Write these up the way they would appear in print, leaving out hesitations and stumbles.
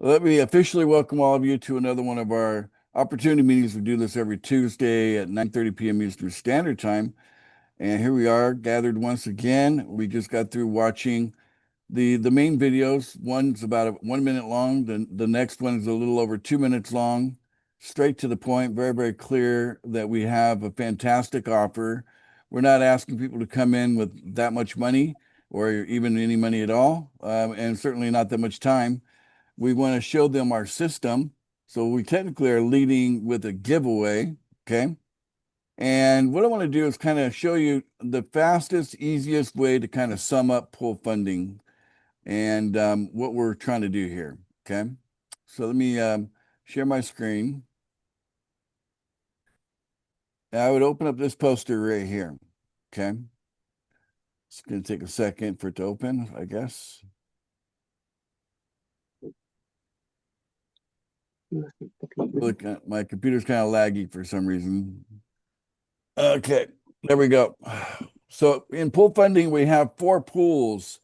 Let me officially welcome all of you to another one of our opportunity meetings. We do this every Tuesday at 9:30 p.m. Eastern Standard Time. And here we are gathered once again. We just got through watching the main videos. One's about 1 minute long. The next one is a little over 2 minutes long. Straight to the point, very, very clear that we have a fantastic offer. We're not asking people to come in with that much money or even any money at all, and certainly not that much time. We want to show them our system. So we technically are leading with a giveaway. Okay. And what I want to do is kind of show you the fastest, easiest way to kind of sum up pool funding and what we're trying to do here. Okay. So let me share my screen. I would open up this poster right here. Okay. It's going to take a second for it to open, I guess. Look, my computer's kind of laggy for some reason. Okay, there we go. So in pool funding, we have four pools.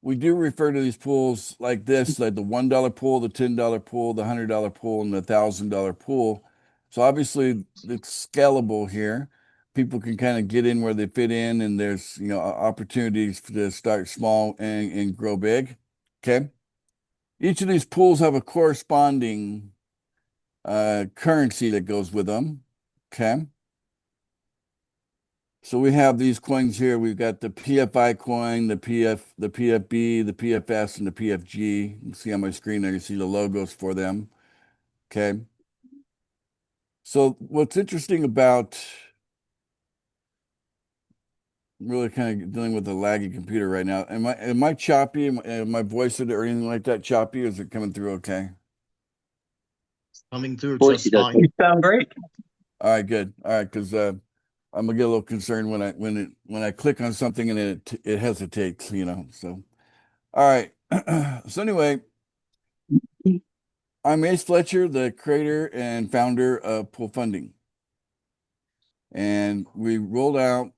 We do refer to these pools like this, like the $1 pool, the $10 pool, the $100 pool, and the $1,000 pool. So obviously it's scalable here. People can kind of get in where they fit in, and there's opportunities to start small and grow big. Okay. Each of these pools have a corresponding currency that goes with them. Okay. So we have these coins here. We've got the PFI coin, the PFB, the PFS, and the PFG. You can see on my screen there, you see the logos for them. Okay. So what's interesting about really kind of dealing with a laggy computer right now, am I choppy? Am my voice or anything like that choppy? Or is it coming through okay? Coming through Voice just is okay. fine. You sound great. All right, good. All right, because I'm gonna get a little concerned when I click on something and it hesitates, So all right. So anyway, I'm Ace Fletcher, the creator and founder of Pool Funding. And we rolled out,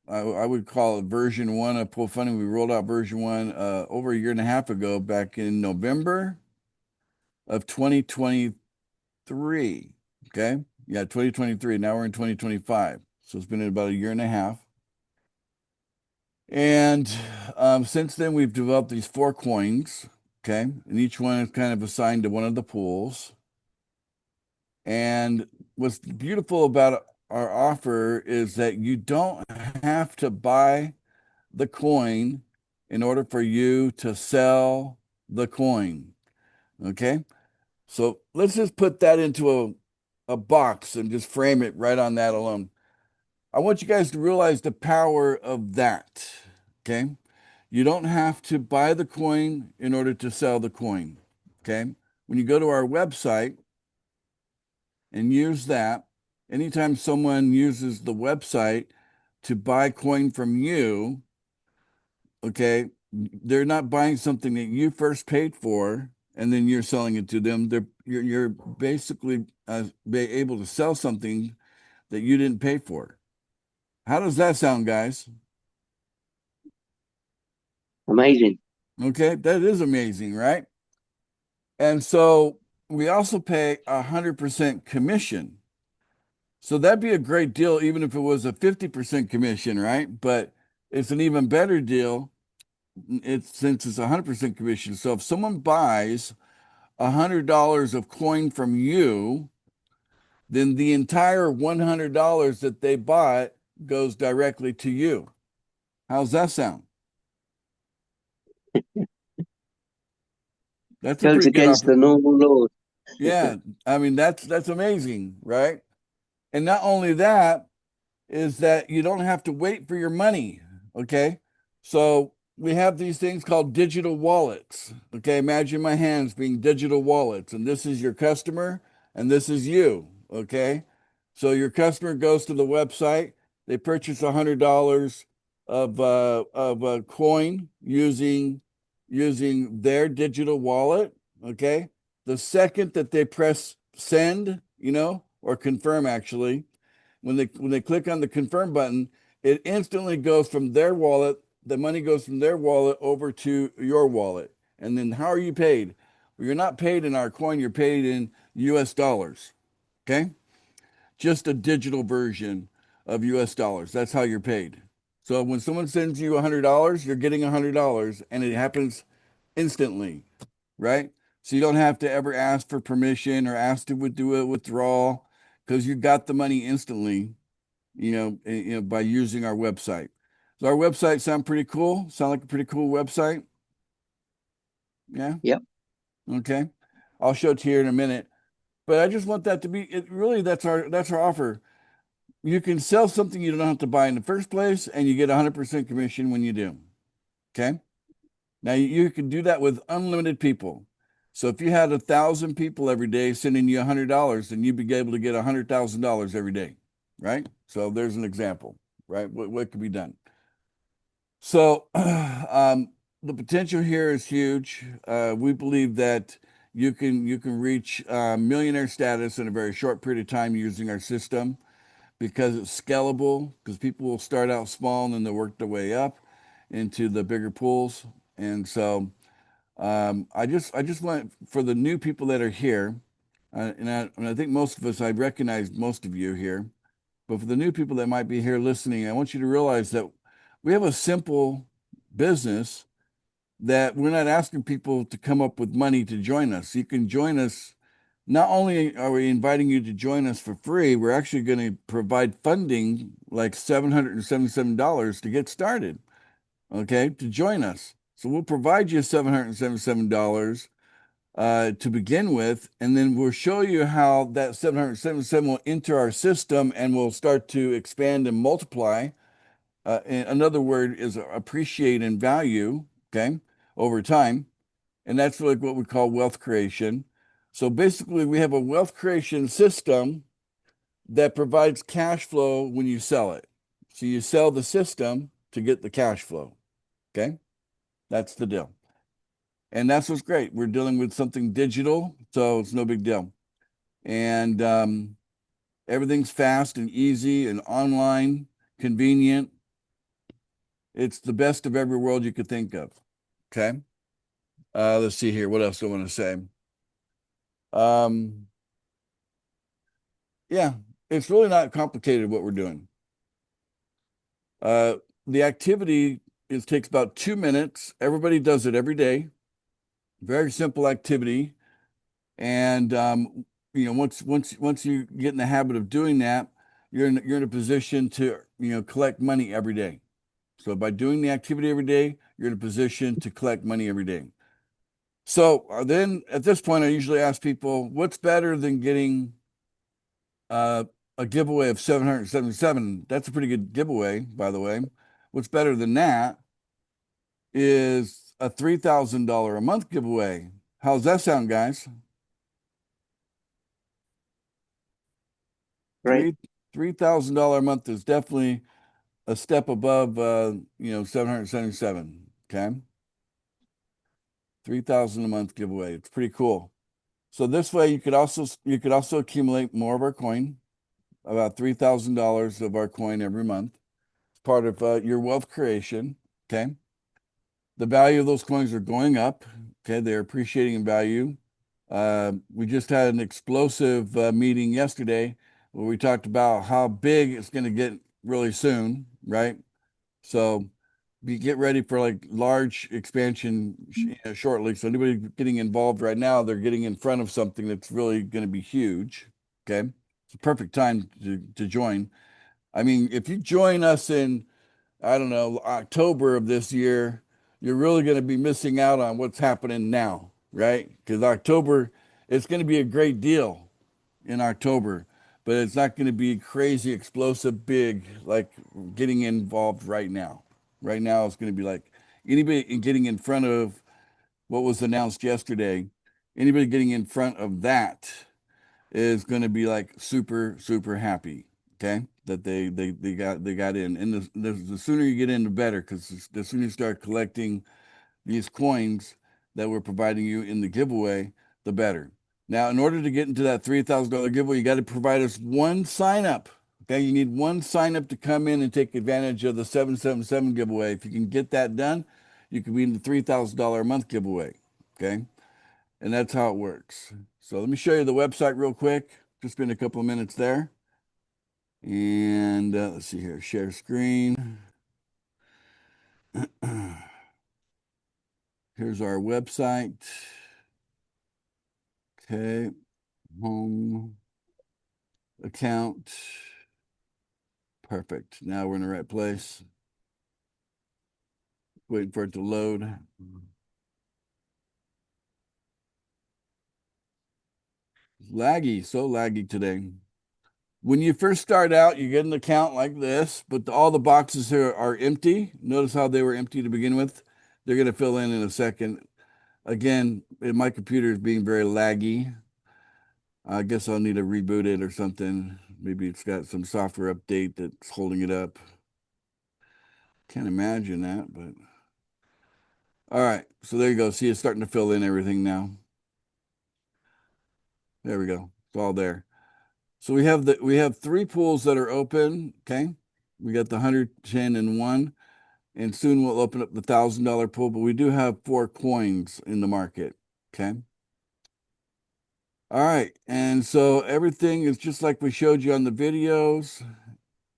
I would call it version one of Pool Funding. We rolled out version one over a year and a half ago, back in November of 2023. Okay. Yeah, 2023. Now we're in 2025. So it's been about a year and a half. And since then, we've developed these four coins. Okay. And each one is kind of assigned to one of the pools. And what's beautiful about our offer is that you don't have to buy the coin in order for you to sell the coin. Okay. So let's just put that into a box and just frame it right on that alone. I want you guys to realize the power of that. Okay. You don't have to buy the coin in order to sell the coin. Okay. When you go to our website and use that, anytime someone uses the website to buy coin from you, okay, they're not buying something that you first paid for and then you're selling it to them. You're basically be able to sell something that you didn't pay for. How does that sound, guys? Amazing. Okay, that is amazing, right? And so we also pay 100% commission. So that'd be a great deal, even if it was a 50% commission, right? But it's an even better deal. Since it's 100% commission. So if someone buys $100 of coin from you, then the entire $100 that they bought goes directly to you. How's that sound? That's a Goes pretty good against offer. the normal laws. Yeah, I mean that's amazing, right? And not only that, is that you don't have to wait for your money. Okay. So we have these things called digital wallets. Okay. Imagine my hands being digital wallets, and this is your customer, and this is you. Okay. So your customer goes to the website, they purchase $100 of a coin using their digital wallet. Okay. The second that they press send, or confirm actually, when they click on the confirm button, it instantly goes from their wallet. The money goes from their wallet over to your wallet. And then how are you paid? You're not paid in our coin, you're paid in US dollars. Okay? Just a digital version of US dollars. That's how you're paid. So when someone sends you $100, you're getting $100 and it happens instantly, right? So you don't have to ever ask for permission or ask to do a withdrawal because you got the money instantly, by using our website. Does our website sound pretty cool? Sound like a pretty cool website? Yeah. Yep. Okay. I'll show it to you in a minute. But I just want that to be it really that's our offer. You can sell something you don't have to buy in the first place, and you get 100% commission when you do. Okay. Now you can do that with unlimited people. So if you had 1,000 people every day sending you $100, then you'd be able to get $100,000 every day, right? So there's an example, right? What could be done? So the potential here is huge. We believe that you can reach millionaire status in a very short period of time using our system because it's scalable, because people will start out small and then they'll work their way up into the bigger pools. And so I just want for the new people that are here, and I think most of us, I recognize most of you here, but for the new people that might be here listening, I want you to realize that we have a simple business that we're not asking people to come up with money to join us. You can join us. Not only are we inviting you to join us for free, we're actually going to provide funding like $777 to get started, okay, to join us. So we'll provide you $777 to begin with, and then we'll show you how that 777 will enter our system and will start to expand and multiply. And another word is appreciate in value, okay, over time. And that's like what we call wealth creation. So basically, we have a wealth creation system that provides cash flow when you sell it. So you sell the system to get the cash flow. Okay. That's the deal. And that's what's great. We're dealing with something digital, so it's no big deal. And everything's fast and easy and online, convenient. It's the best of every world you could think of. Okay. Let's see here. What else do I want to say? Um, yeah, it's really not complicated what we're doing. The activity takes about 2 minutes. Everybody does it every day. Very simple activity. And once you get in the habit of doing that, you're in a position to collect money every day. So by doing the activity every day, you're in a position to collect money every day. So then at this point, I usually ask people, what's better than getting a giveaway of 777? That's a pretty good giveaway, by the way. What's better than that is a $3,000 a month giveaway. How's that sound, guys? Great. $3,000 a month is definitely a step above 777. Okay. 3,000 a month giveaway. It's pretty cool. So this way you could also accumulate more of our coin, about $3,000 of our coin every month. It's part of your wealth creation. Okay. The value of those coins are going up. Okay. They're appreciating in value. We just had an explosive meeting yesterday where we talked about how big it's going to get really soon, right? So get ready for like large expansion shortly. So anybody getting involved right now, they're getting in front of something that's really going to be huge. Okay. It's a perfect time to join. I mean, if you join us in, I don't know, October of this year, you're really going to be missing out on what's happening now, right? Because October, it's going to be a great deal in October, but it's not going to be crazy, explosive, big, like getting involved right now. Right now, it's going to be like anybody getting in front of what was announced yesterday. Anybody getting in front of that is going to be like super, super happy. Okay, that they got in, and the sooner you get in, the better, because the sooner you start collecting these coins that we're providing you in the giveaway, the better. Now, in order to get into that $3,000 giveaway, you got to provide us one sign up. Okay, you need one sign up to come in and take advantage of the 777 giveaway. If you can get that done, you can be in the $3,000 a month giveaway. Okay. And that's how it works. So let me show you the website real quick. Just spend a couple of minutes there. And let's see here, share screen. Here's our website. Okay, home account. Perfect. Now we're in the right place. Waiting for it to load. Laggy, so laggy today. When you first start out, you get an account like this, but all the boxes here are empty. Notice how they were empty to begin with. They're going to fill in a second. Again, my computer is being very laggy. I guess I'll need to reboot it or something. Maybe it's got some software update that's holding it up. Can't imagine that, but all right. So there you go. See, it's starting to fill in everything now. There we go. It's all there. So we have three pools that are open. Okay. We got the 110 and 1, and soon we'll open up the $1,000 pool, but we do have 4 coins in the market. Okay. All right. And so everything is just like we showed you on the videos,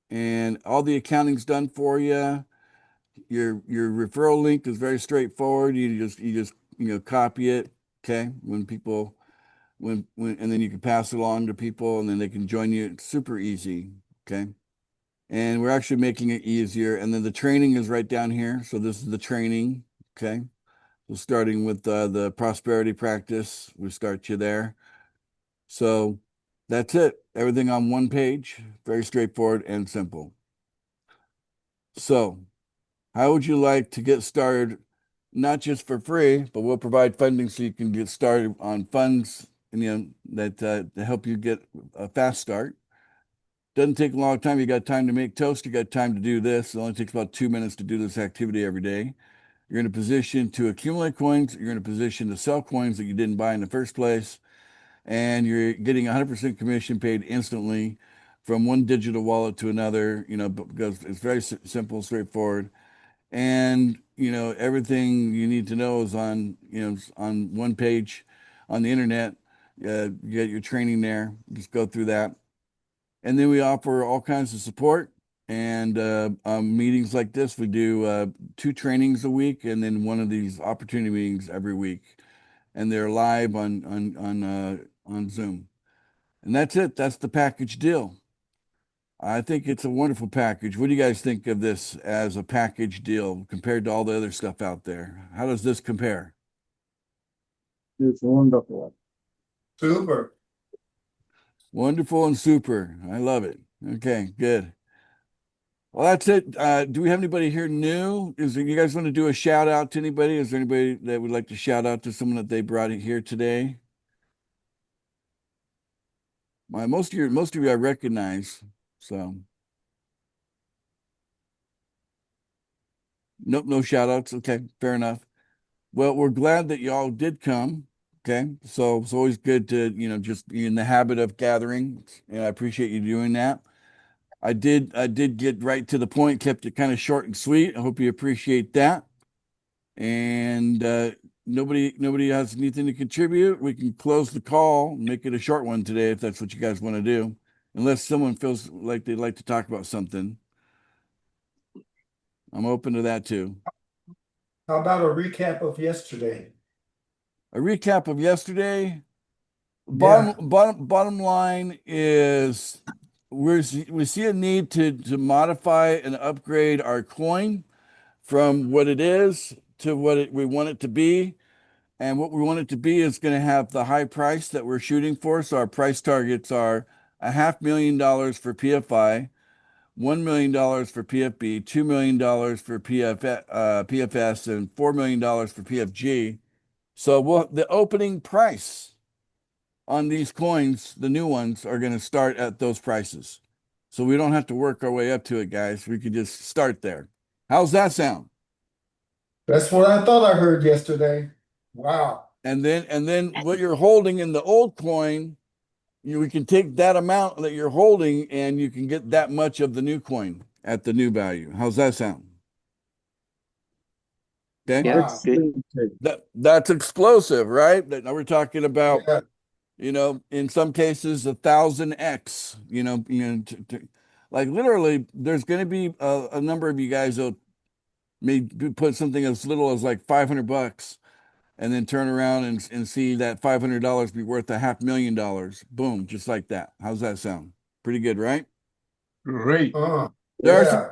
and all the accounting's done for you. Your referral link is very straightforward. You just copy it. Okay. When and then you can pass it along to people, and then they can join you. It's super easy. Okay. And we're actually making it easier. And then the training is right down here. So this is the training. Okay. So starting with the prosperity practice, we start you there. So that's it. Everything on one page, very straightforward and simple. So how would you like to get started? Not just for free, but we'll provide funding so you can get started on funds and that to help you get a fast start. Doesn't take a long time. You got time to make toast. You got time to do this. It only takes about 2 minutes to do this activity every day. You're in a position to accumulate coins. You're in a position to sell coins that you didn't buy in the first place. And you're getting 100% commission paid instantly from one digital wallet to another, because it's very simple, straightforward. And, everything you need to know is on one page on the internet. You get your training there. Just go through that. And then we offer all kinds of support and meetings like this. We do 2 trainings a week and then one of these opportunity meetings every week. And they're live on Zoom. And that's it. That's the package deal. I think it's a wonderful package. What do you guys think of this as a package deal compared to all the other stuff out there? How does this compare? It's wonderful. Super. Wonderful and super. I love it. Okay, good. Well, that's it. Do we have anybody here new? You guys want to do a shout out to anybody? Is there anybody that would like to shout out to someone that they brought it here today? Most of you I recognize. So nope, no shout outs. Okay, fair enough. Well, we're glad that y'all did come. Okay. So it's always good to, just be in the habit of gathering. And I appreciate you doing that. I did get right to the point, kept it kind of short and sweet. I hope you appreciate that. And nobody has anything to contribute. We can close the call and make it a short one today if that's what you guys want to do. Unless someone feels like they'd like to talk about something. I'm open to that too. How about a recap of yesterday? A recap of yesterday. Yeah. Bottom line is we see a need to modify and upgrade our coin from what it is to what we want it to be. And what we want it to be is going to have the high price that we're shooting for. So our price targets are $500,000 for PFI, $1 million for PFB, $2 million for PFS, and $4 million for PFG. So the opening price on these coins, the new ones, are going to start at those prices. So we don't have to work our way up to it, guys. We can just start there. How's that sound? That's what I thought I heard yesterday. Wow. And then what you're holding in the old coin, we can take that amount that you're holding and you can get that much of the new coin at the new value. How's that sound? Okay. Yeah, Wow. good. That's explosive, right? Now we're talking about, Yeah. in some cases, 1,000x, like literally there's going to be a number of you guys that may put something as little as like $500 and then turn around and see that $500 be worth $500,000. Boom, just like that. How's that sound? Pretty good, right? Great. Yeah.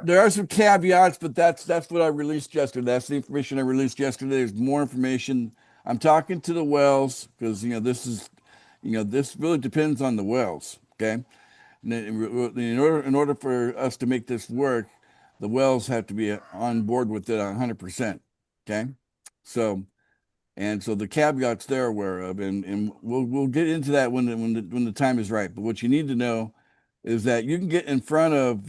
There are some caveats, but that's what I released yesterday. That's the information I released yesterday. There's more information. I'm talking to the wells because this really depends on the wells. Okay, and in order for us to make this work, the wells have to be on board with it 100%. Okay, so so the caveats they're aware of, and we'll get into that when the time is right. But what you need to know is that you can get in front of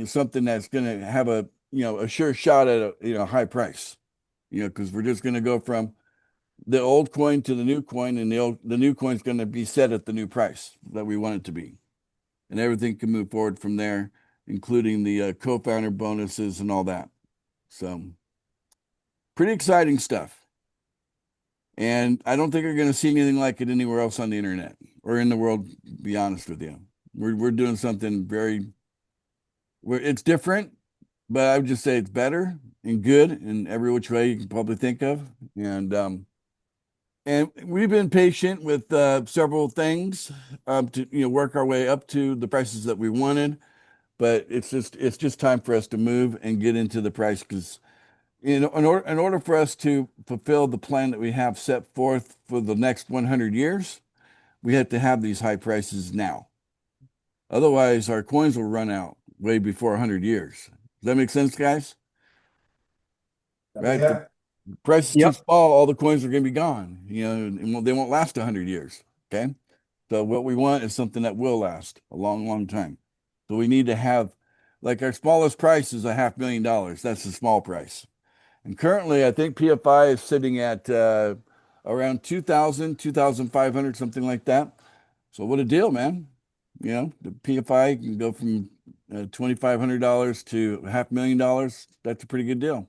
something that's going to have a sure shot at a high price. Because we're just going to go from the old coin to the new coin, and the new coin's going to be set at the new price that we want it to be, and everything can move forward from there, including the co-founder bonuses and all that. So pretty exciting stuff. And I don't think you're going to see anything like it anywhere else on the internet or in the world, to be honest with you. We're doing something it's different, but I would just say it's better and good in every which way you can probably think of. And we've been patient with several things to work our way up to the prices that we wanted, but it's just time for us to move and get into the price because in order for us to fulfill the plan that we have set forth for the next 100 years, we have to have these high prices now. Otherwise, our coins will run out way before 100 years. Does that make sense, guys? Right? Yeah. The price is too Yep. small, all the coins are going to be gone, and they won't last 100 years. Okay. So what we want is something that will last a long, long time. So we need to have, like, our smallest price is $500,000. That's the small price. And currently, I think PFI is sitting at around 2,000, 2,500, something like that. So what a deal, man. The PFI can go from $2,500 to $500,000. That's a pretty good deal.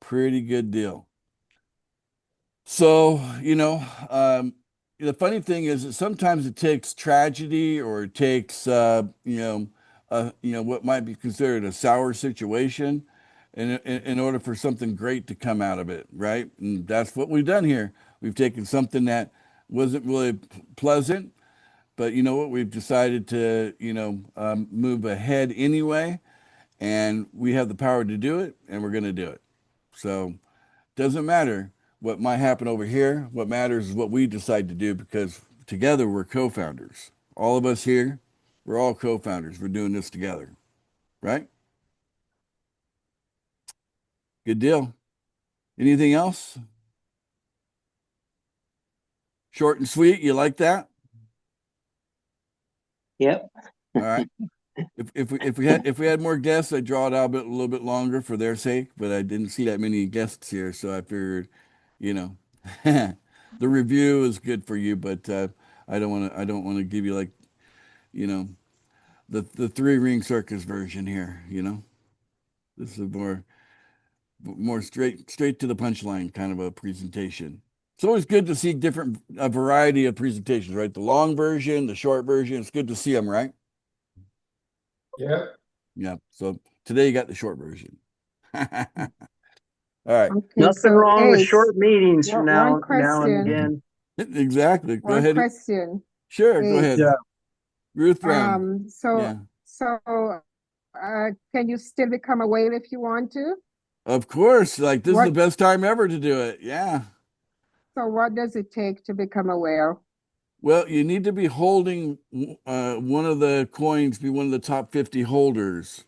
Pretty good deal. So, the funny thing is that sometimes it takes tragedy or it takes, what might be considered a sour situation in order for something great to come out of it, right? And that's what we've done here. We've taken something that wasn't really pleasant, but you know what? We've decided to, move ahead anyway, and we have the power to do it, and we're going to do it. So, doesn't matter what might happen over here. What matters is what we decide to do because together we're co-founders. All of us here, we're all co-founders. We're doing this together, right? Good deal. Anything else? Short and sweet. You like that? Yep. All right. If we had more guests, I'd draw it out a little bit longer for their sake, but I didn't see that many guests here, so I figured, you know, the review is good for you, but I don't want to give you like, you know, the three ring circus version here. This is more straight to the punchline kind of a presentation. It's always good to see a variety of presentations, right? The long version, the short version. It's good to see them, right? Yeah. Yeah. So today you got the short version. All right. Okay, Nothing so wrong with Ace, short meetings from one now and question. again. Exactly. Go One ahead. question. Sure. Go Ace. ahead. Yeah. Ruth Brown. Yeah. So can you still become a whale if you want to? Of course. Like this is the What, best time ever to do it. Yeah. so what does it take to become a whale? Well, you need to be holding one of the coins, be one of the top 50 holders,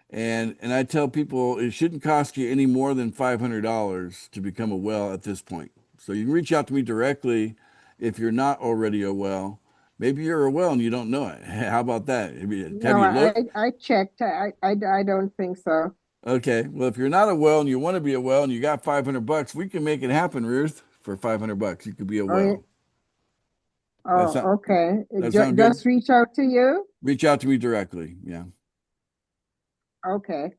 And I tell people it shouldn't cost you any more than $500 to become a whale at this point. So you can reach out to me directly if you're not already a whale. Maybe you're a whale and you don't know it. How about that? Have you No, looked? I checked. I don't think so. Okay. Well, if you're not a whale and you want to be a whale and you got $500, we can make it happen, Ruth. For $500, you could be a Oh, whale. That's not, okay. that sound good? Just reach out to you. Reach out to me directly. Yeah. Okay.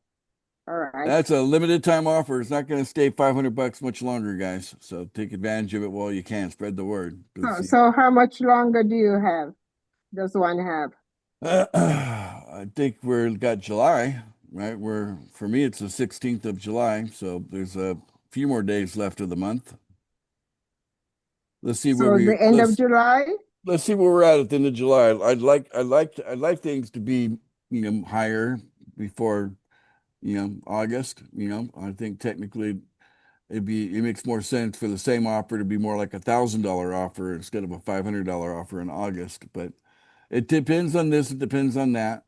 All right. That's a limited time offer. It's not going to stay $500 much longer, guys. So take advantage of it while you can. Spread the word. So how much longer do you have? Does one have? I think we're got July, right? For me, it's the 16th of July. So there's a few more days left of the month. Let's see where So the end of July? let's see where we're at the end of July. I'd like things to be, higher before, August. I think technically it makes more sense for the same offer to be more like $1,000 offer instead of a $500 offer in August. But it depends on this, it depends on that.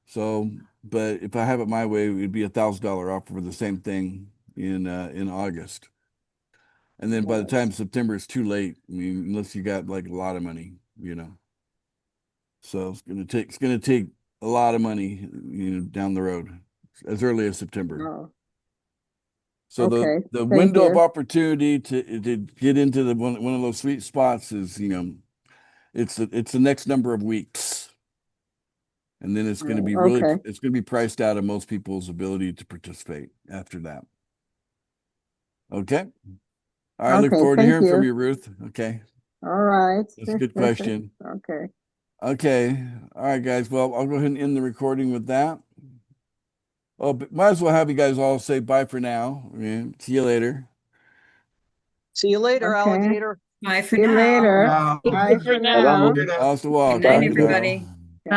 So, but if I have it my way, it would be $1,000 offer for the same thing in August. And then by the time September, it's too late. I mean, unless you got like a lot of money, So it's gonna take a lot of money, down the road, as early as September. Oh, So okay. the Thank window of you. opportunity to get into one of those sweet spots is, it's the next number of weeks. And then it's going to be Okay. it's going to be priced out of most people's ability to participate after that. Okay. All right. Look Okay, forward to thank hearing from you. you, Ruth. Okay. All right. That's a good question. Okay. Okay. All right, guys. Well, I'll go ahead and end the recording with that. Oh, but might as well have you guys all say bye for now. Yeah, see you later. See you later, Okay. alligator. Bye for See you now. later. Now. Bye for now. Bye-bye. Hasta walk. Good night, Good night. everybody.